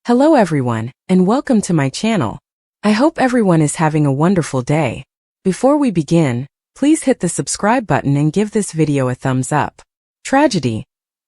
Hello everyone, and welcome to my channel. I hope everyone is having a wonderful day. Before we begin, please hit the subscribe button and give this video a thumbs up. Tragedy.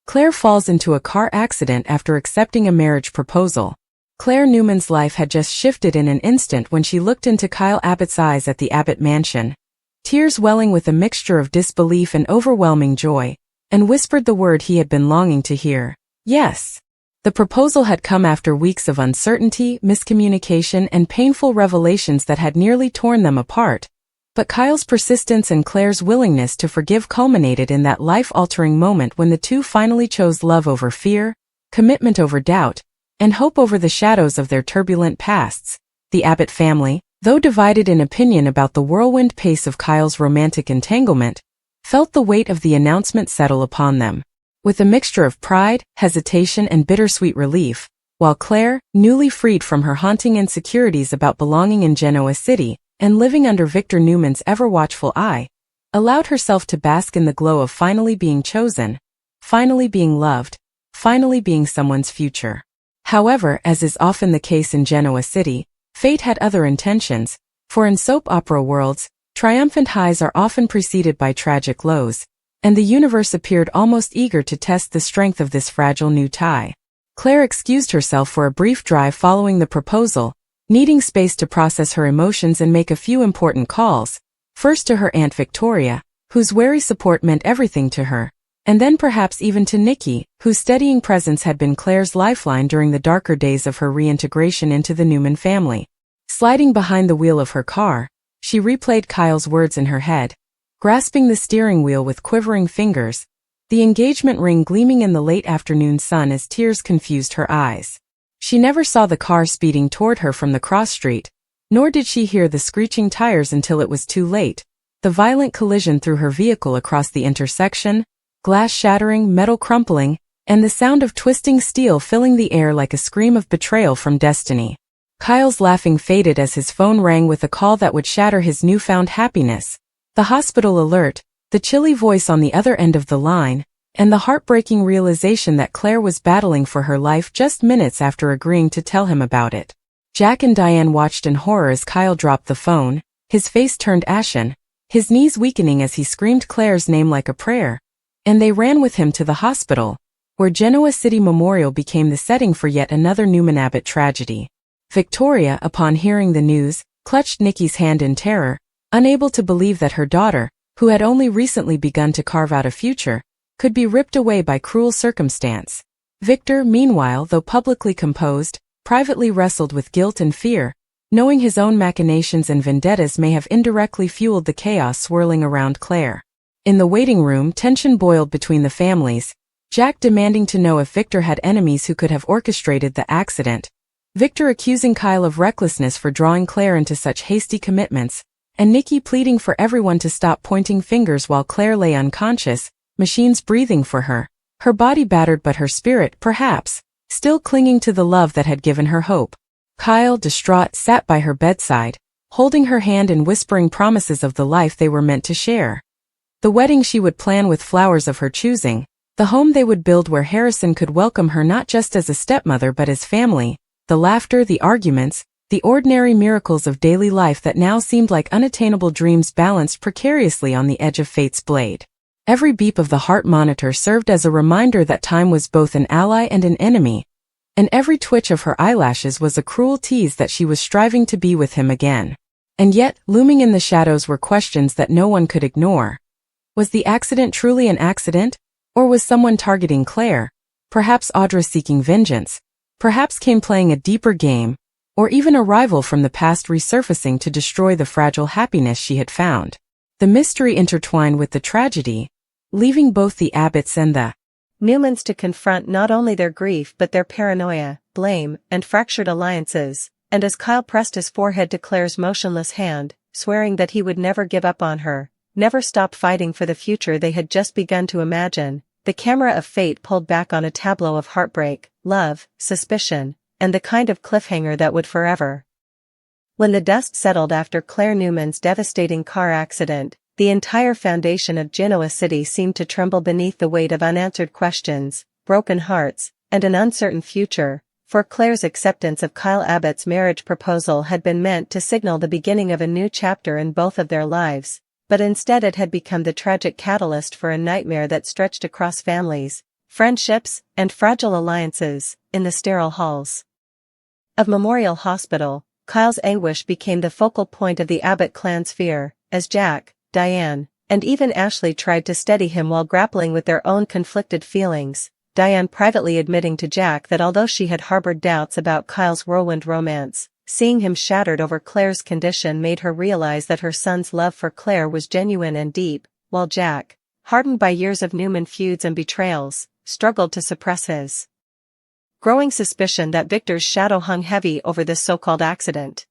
Claire falls into a car accident after accepting a marriage proposal. Claire Newman's life had just shifted in an instant when she looked into Kyle Abbott's eyes at the Abbott mansion, tears welling with a mixture of disbelief and overwhelming joy, and whispered the word he had been longing to hear: yes. The proposal had come after weeks of uncertainty, miscommunication, and painful revelations that had nearly torn them apart, but Kyle's persistence and Claire's willingness to forgive culminated in that life-altering moment when the two finally chose love over fear, commitment over doubt, and hope over the shadows of their turbulent pasts. The Abbott family, though divided in opinion about the whirlwind pace of Kyle's romantic entanglement, felt the weight of the announcement settle upon them. With a mixture of pride, hesitation, and bittersweet relief, while Claire, newly freed from her haunting insecurities about belonging in Genoa City and living under Victor Newman's ever-watchful eye, allowed herself to bask in the glow of finally being chosen, finally being loved, finally being someone's future. However, as is often the case in Genoa City, fate had other intentions, for in soap opera worlds, triumphant highs are often preceded by tragic lows, and the universe appeared almost eager to test the strength of this fragile new tie. Claire excused herself for a brief drive following the proposal, needing space to process her emotions and make a few important calls, first to her Aunt Victoria, whose wary support meant everything to her, and then perhaps even to Nikki, whose steadying presence had been Claire's lifeline during the darker days of her reintegration into the Newman family. Sliding behind the wheel of her car, she replayed Kyle's words in her head, grasping the steering wheel with quivering fingers, the engagement ring gleaming in the late afternoon sun as tears confused her eyes. She never saw the car speeding toward her from the cross street, nor did she hear the screeching tires until it was too late, the violent collision threw her vehicle across the intersection, glass shattering, metal crumpling, and the sound of twisting steel filling the air like a scream of betrayal from destiny. Kyle's laughing faded as his phone rang with a call that would shatter his newfound happiness. The hospital alert, the chilly voice on the other end of the line, and the heartbreaking realization that Claire was battling for her life just minutes after agreeing to tell him about it. Jack and Diane watched in horror as Kyle dropped the phone, his face turned ashen, his knees weakening as he screamed Claire's name like a prayer, and they ran with him to the hospital, where Genoa City Memorial became the setting for yet another Newman Abbott tragedy. Victoria, upon hearing the news, clutched Nikki's hand in terror, unable to believe that her daughter, who had only recently begun to carve out a future, could be ripped away by cruel circumstance. Victor, meanwhile, though publicly composed, privately wrestled with guilt and fear, knowing his own machinations and vendettas may have indirectly fueled the chaos swirling around Claire. In the waiting room, tension boiled between the families, Jack demanding to know if Victor had enemies who could have orchestrated the accident, Victor accusing Kyle of recklessness for drawing Claire into such hasty commitments, and Nikki pleading for everyone to stop pointing fingers while Claire lay unconscious, machines breathing for her, her body battered but her spirit, perhaps, still clinging to the love that had given her hope. Kyle, distraught, sat by her bedside, holding her hand and whispering promises of the life they were meant to share. The wedding she would plan with flowers of her choosing, the home they would build where Harrison could welcome her not just as a stepmother but as family, the laughter, the arguments, the ordinary miracles of daily life that now seemed like unattainable dreams balanced precariously on the edge of fate's blade. Every beep of the heart monitor served as a reminder that time was both an ally and an enemy, and every twitch of her eyelashes was a cruel tease that she was striving to be with him again. And yet, looming in the shadows were questions that no one could ignore. Was the accident truly an accident? Or was someone targeting Claire? Perhaps Audra seeking vengeance? Perhaps Kane playing a deeper game? Or even a rival from the past resurfacing to destroy the fragile happiness she had found? The mystery intertwined with the tragedy, leaving both the Abbotts and the Newmans to confront not only their grief but their paranoia, blame, and fractured alliances, and as Kyle pressed his forehead to Claire's motionless hand, swearing that he would never give up on her, never stop fighting for the future they had just begun to imagine, the camera of fate pulled back on a tableau of heartbreak, love, suspicion, and the kind of cliffhanger that would forever. When the dust settled after Claire Newman's devastating car accident, the entire foundation of Genoa City seemed to tremble beneath the weight of unanswered questions, broken hearts, and an uncertain future, for Claire's acceptance of Kyle Abbott's marriage proposal had been meant to signal the beginning of a new chapter in both of their lives, but instead it had become the tragic catalyst for a nightmare that stretched across families, friendships, and fragile alliances, in the sterile halls of Memorial Hospital. Kyle's anguish became the focal point of the Abbott clan's fear, as Jack, Diane, and even Ashley tried to steady him while grappling with their own conflicted feelings, Diane privately admitting to Jack that although she had harbored doubts about Kyle's whirlwind romance, seeing him shattered over Claire's condition made her realize that her son's love for Claire was genuine and deep, while Jack, hardened by years of Newman feuds and betrayals, struggled to suppress his growing suspicion that Victor's shadow hung heavy over this so-called accident.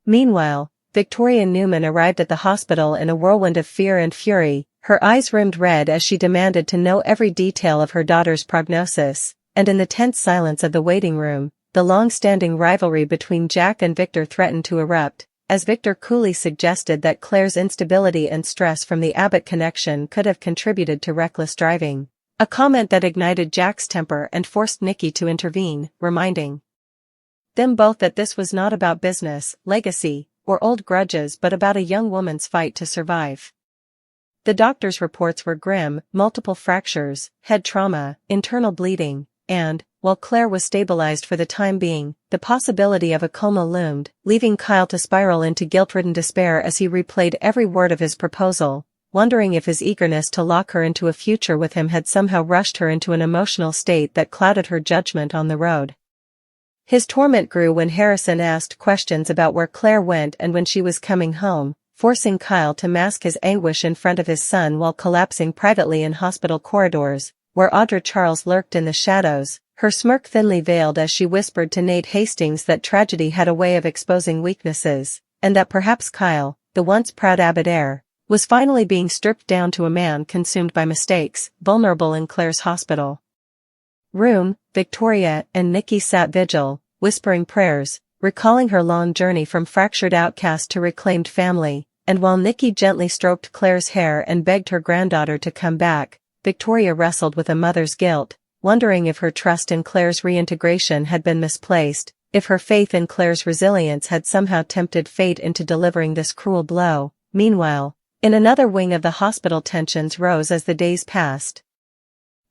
Meanwhile, Victoria Newman arrived at the hospital in a whirlwind of fear and fury, her eyes rimmed red as she demanded to know every detail of her daughter's prognosis, and in the tense silence of the waiting room, the long-standing rivalry between Jack and Victor threatened to erupt, as Victor coolly suggested that Claire's instability and stress from the Abbott connection could have contributed to reckless driving, a comment that ignited Jack's temper and forced Nikki to intervene, reminding them both that this was not about business, legacy, or old grudges but about a young woman's fight to survive. The doctor's reports were grim: multiple fractures, head trauma, internal bleeding, and, while Claire was stabilized for the time being, the possibility of a coma loomed, leaving Kyle to spiral into guilt-ridden despair as he replayed every word of his proposal, wondering if his eagerness to lock her into a future with him had somehow rushed her into an emotional state that clouded her judgment on the road. His torment grew when Harrison asked questions about where Claire went and when she was coming home, forcing Kyle to mask his anguish in front of his son while collapsing privately in hospital corridors, where Audra Charles lurked in the shadows, her smirk thinly veiled as she whispered to Nate Hastings that tragedy had a way of exposing weaknesses, and that perhaps Kyle, the once proud Abbott heir, was finally being stripped down to a man consumed by mistakes, vulnerable in Claire's hospital room. Victoria and Nikki sat vigil, whispering prayers, recalling her long journey from fractured outcast to reclaimed family, and while Nikki gently stroked Claire's hair and begged her granddaughter to come back, Victoria wrestled with a mother's guilt, wondering if her trust in Claire's reintegration had been misplaced, if her faith in Claire's resilience had somehow tempted fate into delivering this cruel blow. Meanwhile, in another wing of the hospital, tensions rose as the days passed.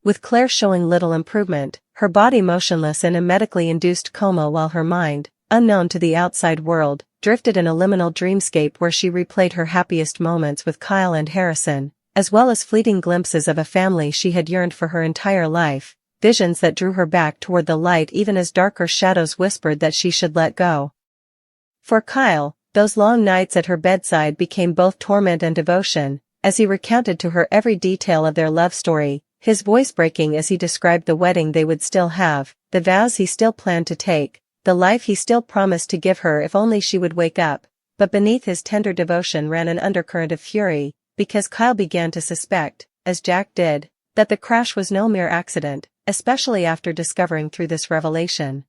With Claire showing little improvement, her body motionless in a medically induced coma while her mind, unknown to the outside world, drifted in a liminal dreamscape where she replayed her happiest moments with Kyle and Harrison, as well as fleeting glimpses of a family she had yearned for her entire life, visions that drew her back toward the light even as darker shadows whispered that she should let go. For Kyle, those long nights at her bedside became both torment and devotion, as he recounted to her every detail of their love story, his voice breaking as he described the wedding they would still have, the vows he still planned to take, the life he still promised to give her if only she would wake up. But beneath his tender devotion ran an undercurrent of fury, because Kyle began to suspect, as Jack did, that the crash was no mere accident, especially after discovering through this revelation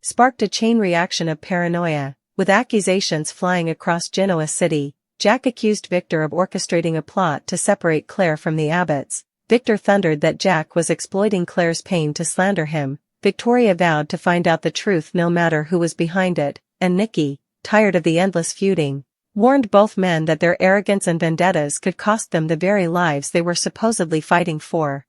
sparked a chain reaction of paranoia. With accusations flying across Genoa City, Jack accused Victor of orchestrating a plot to separate Claire from the Abbotts. Victor thundered that Jack was exploiting Claire's pain to slander him. Victoria vowed to find out the truth no matter who was behind it, and Nikki, tired of the endless feuding, warned both men that their arrogance and vendettas could cost them the very lives they were supposedly fighting for.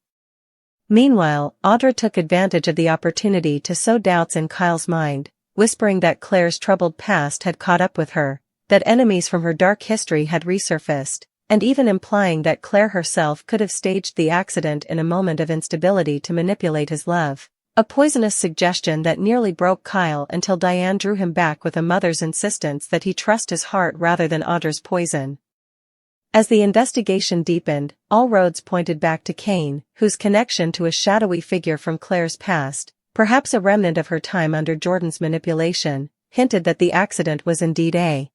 Meanwhile, Audra took advantage of the opportunity to sow doubts in Kyle's mind, whispering that Claire's troubled past had caught up with her, that enemies from her dark history had resurfaced, and even implying that Claire herself could have staged the accident in a moment of instability to manipulate his love. A poisonous suggestion that nearly broke Kyle until Diane drew him back with a mother's insistence that he trust his heart rather than Audra's poison. As the investigation deepened, all roads pointed back to Kane, whose connection to a shadowy figure from Claire's past, perhaps a remnant of her time under Jordan's manipulation, hinted that the accident was indeed a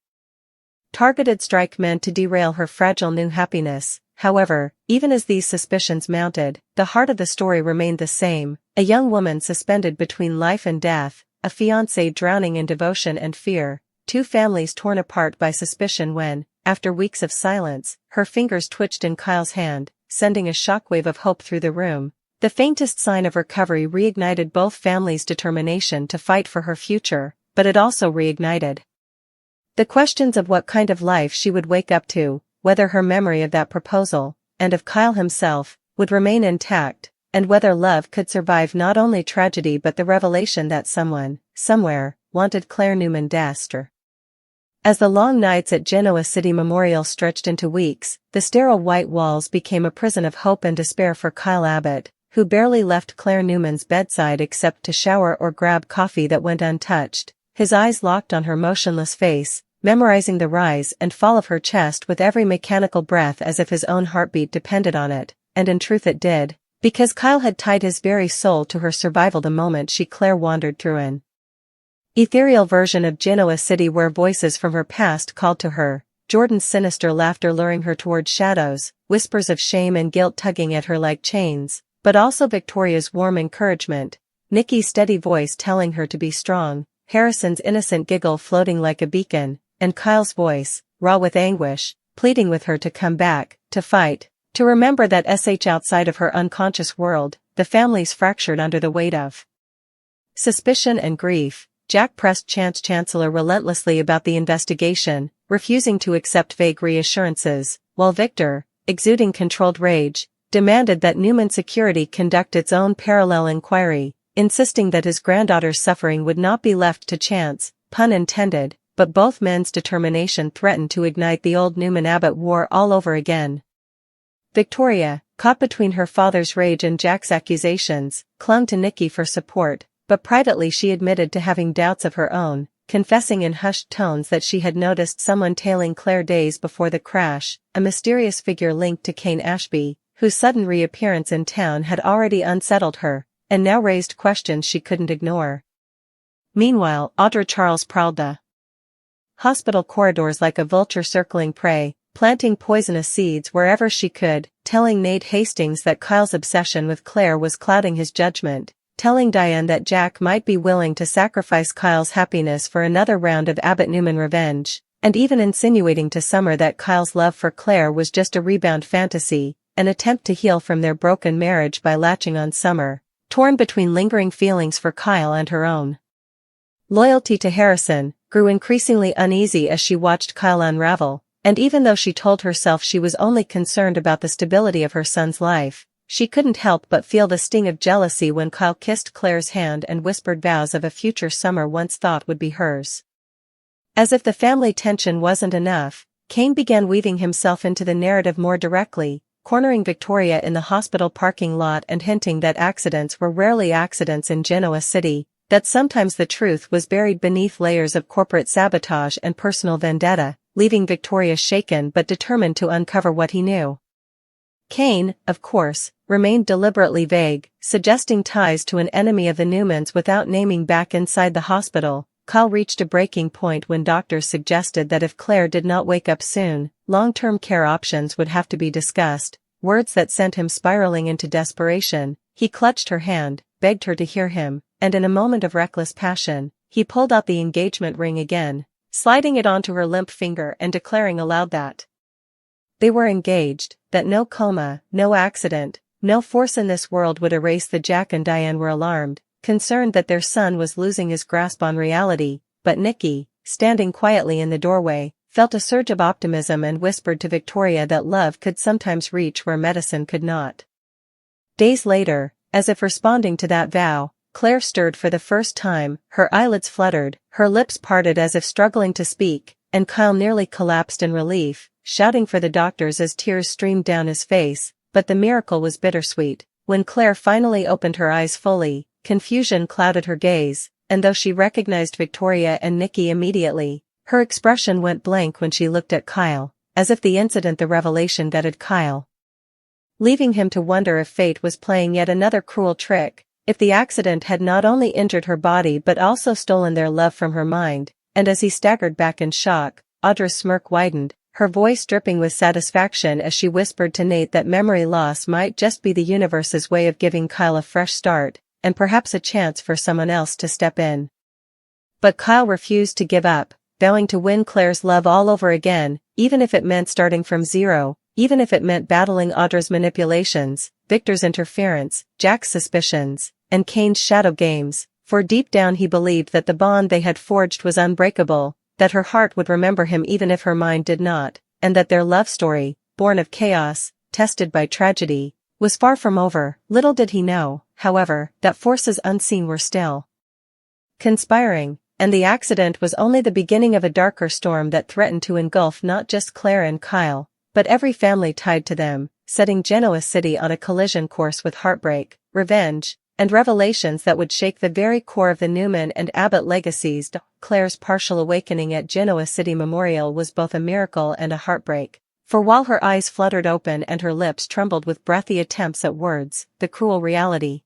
targeted strike meant to derail her fragile new happiness. However, even as these suspicions mounted, the heart of the story remained the same: a young woman suspended between life and death, a fiancé drowning in devotion and fear, two families torn apart by suspicion when, after weeks of silence, her fingers twitched in Kyle's hand, sending a shockwave of hope through the room. The faintest sign of recovery reignited both families' determination to fight for her future, but it also reignited the questions of what kind of life she would wake up to, whether her memory of that proposal, and of Kyle himself, would remain intact, and whether love could survive not only tragedy but the revelation that someone, somewhere, wanted Claire Newman Dastre. As the long nights at Genoa City Memorial stretched into weeks, the sterile white walls became a prison of hope and despair for Kyle Abbott, who barely left Claire Newman's bedside except to shower or grab coffee that went untouched, his eyes locked on her motionless face, memorizing the rise and fall of her chest with every mechanical breath as if his own heartbeat depended on it, and in truth it did, because Kyle had tied his very soul to her survival the moment Claire wandered through an ethereal version of Genoa City where voices from her past called to her, Jordan's sinister laughter luring her towards shadows, whispers of shame and guilt tugging at her like chains, but also Victoria's warm encouragement, Nikki's steady voice telling her to be strong, Harrison's innocent giggle floating like a beacon, and Kyle's voice, raw with anguish, pleading with her to come back, to fight, to remember that outside of her unconscious world, the families fractured under the weight of suspicion and grief. Jack pressed Chancellor relentlessly about the investigation, refusing to accept vague reassurances, while Victor, exuding controlled rage, demanded that Newman Security conduct its own parallel inquiry, insisting that his granddaughter's suffering would not be left to chance, pun intended, but both men's determination threatened to ignite the old Newman-Abbott war all over again. Victoria, caught between her father's rage and Jack's accusations, clung to Nikki for support, but privately she admitted to having doubts of her own, confessing in hushed tones that she had noticed someone tailing Claire days before the crash, a mysterious figure linked to Kane Ashby, whose sudden reappearance in town had already unsettled her, and now raised questions she couldn't ignore. Meanwhile, Audra Charles prowled the hospital corridors like a vulture circling prey, planting poisonous seeds wherever she could, telling Nate Hastings that Kyle's obsession with Claire was clouding his judgment, telling Diane that Jack might be willing to sacrifice Kyle's happiness for another round of Abbott-Newman revenge, and even insinuating to Summer that Kyle's love for Claire was just a rebound fantasy, an attempt to heal from their broken marriage by latching on Summer, torn between lingering feelings for Kyle and her own loyalty to Harrison, grew increasingly uneasy as she watched Kyle unravel, and even though she told herself she was only concerned about the stability of her son's life, she couldn't help but feel the sting of jealousy when Kyle kissed Claire's hand and whispered vows of a future Summer once thought would be hers. As if the family tension wasn't enough, Kane began weaving himself into the narrative more directly, cornering Victoria in the hospital parking lot and hinting that accidents were rarely accidents in Genoa City, that sometimes the truth was buried beneath layers of corporate sabotage and personal vendetta, leaving Victoria shaken but determined to uncover what he knew. Kane, of course, remained deliberately vague, suggesting ties to an enemy of the Newmans without naming back inside the hospital. Kyle reached a breaking point when doctors suggested that if Claire did not wake up soon, long-term care options would have to be discussed, words that sent him spiraling into desperation. He clutched her hand, begged her to hear him, and in a moment of reckless passion, he pulled out the engagement ring again, sliding it onto her limp finger and declaring aloud that they were engaged, that no coma, no accident, no force in this world would erase the. Jack and Diane were alarmed, concerned that their son was losing his grasp on reality, but Nikki, standing quietly in the doorway, felt a surge of optimism and whispered to Victoria that love could sometimes reach where medicine could not. Days later, as if responding to that vow, Claire stirred for the first time, her eyelids fluttered, her lips parted as if struggling to speak, and Kyle nearly collapsed in relief, shouting for the doctors as tears streamed down his face, but the miracle was bittersweet. When Claire finally opened her eyes fully, confusion clouded her gaze, and though she recognized Victoria and Nikki immediately, her expression went blank when she looked at Kyle, as if the revelation gutted Kyle, leaving him to wonder if fate was playing yet another cruel trick, if the accident had not only injured her body but also stolen their love from her mind. And as he staggered back in shock, Audra's smirk widened, her voice dripping with satisfaction as she whispered to Nate that memory loss might just be the universe's way of giving Kyle a fresh start, and perhaps a chance for someone else to step in. But Kyle refused to give up, vowing to win Claire's love all over again, even if it meant starting from zero, even if it meant battling Audra's manipulations, Victor's interference, Jack's suspicions, and Kane's shadow games, for deep down he believed that the bond they had forged was unbreakable, that her heart would remember him even if her mind did not, and that their love story, born of chaos, tested by tragedy, was far from over. Little did he know, however, that forces unseen were still conspiring, and the accident was only the beginning of a darker storm that threatened to engulf not just Claire and Kyle, but every family tied to them, setting Genoa City on a collision course with heartbreak, revenge, and revelations that would shake the very core of the Newman and Abbott legacies. Claire's partial awakening at Genoa City Memorial was both a miracle and a heartbreak, for while her eyes fluttered open and her lips trembled with breathy attempts at words, the cruel reality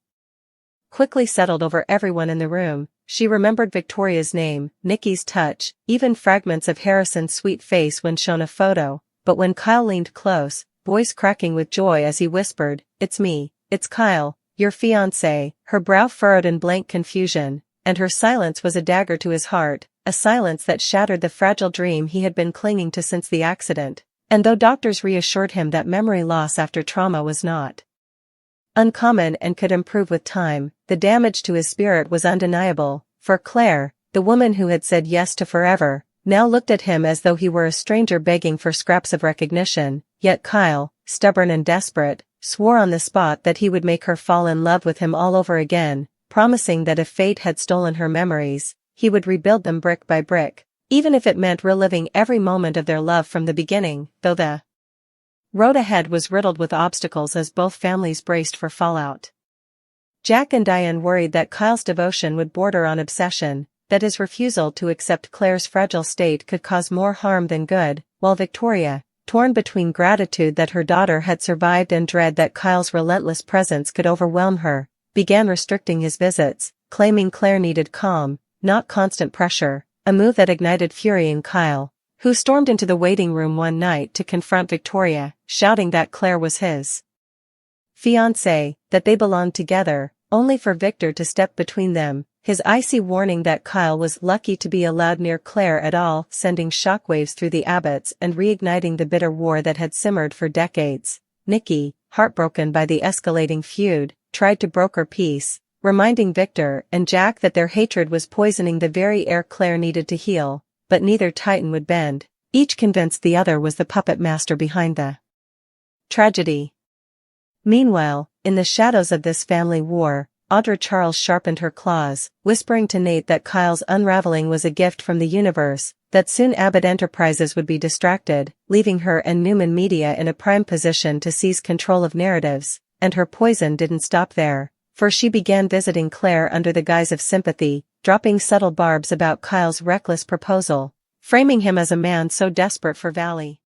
quickly settled over everyone in the room. She remembered Victoria's name, Nikki's touch, even fragments of Harrison's sweet face when shown a photo, but when Kyle leaned close, voice cracking with joy as he whispered, "It's me, it's Kyle, your fiancé," her brow furrowed in blank confusion, and her silence was a dagger to his heart, a silence that shattered the fragile dream he had been clinging to since the accident. And though doctors reassured him that memory loss after trauma was not uncommon and could improve with time, the damage to his spirit was undeniable, for Claire, the woman who had said yes to forever, now looked at him as though he were a stranger begging for scraps of recognition, yet Kyle, stubborn and desperate, swore on the spot that he would make her fall in love with him all over again, promising that if fate had stolen her memories, he would rebuild them brick by brick, even if it meant reliving every moment of their love from the beginning. Though the road ahead was riddled with obstacles as both families braced for fallout. Jack and Diane worried that Kyle's devotion would border on obsession, that his refusal to accept Claire's fragile state could cause more harm than good, while Victoria, torn between gratitude that her daughter had survived and dread that Kyle's relentless presence could overwhelm her, began restricting his visits, claiming Claire needed calm, not constant pressure, a move that ignited fury in Kyle, who stormed into the waiting room one night to confront Victoria, shouting that Claire was his fiancée, that they belonged together, only for Victor to step between them, his icy warning that Kyle was lucky to be allowed near Claire at all, sending shockwaves through the Abbotts and reigniting the bitter war that had simmered for decades. Nikki, heartbroken by the escalating feud, tried to broker peace, reminding Victor and Jack that their hatred was poisoning the very air Claire needed to heal, but neither titan would bend, each convinced the other was the puppet master behind the tragedy. Meanwhile, in the shadows of this family war, Audra Charles sharpened her claws, whispering to Nate that Kyle's unraveling was a gift from the universe, that soon Abbott Enterprises would be distracted, leaving her and Newman Media in a prime position to seize control of narratives, and her poison didn't stop there, for she began visiting Claire under the guise of sympathy, dropping subtle barbs about Kyle's reckless proposal, framing him as a man so desperate for Valley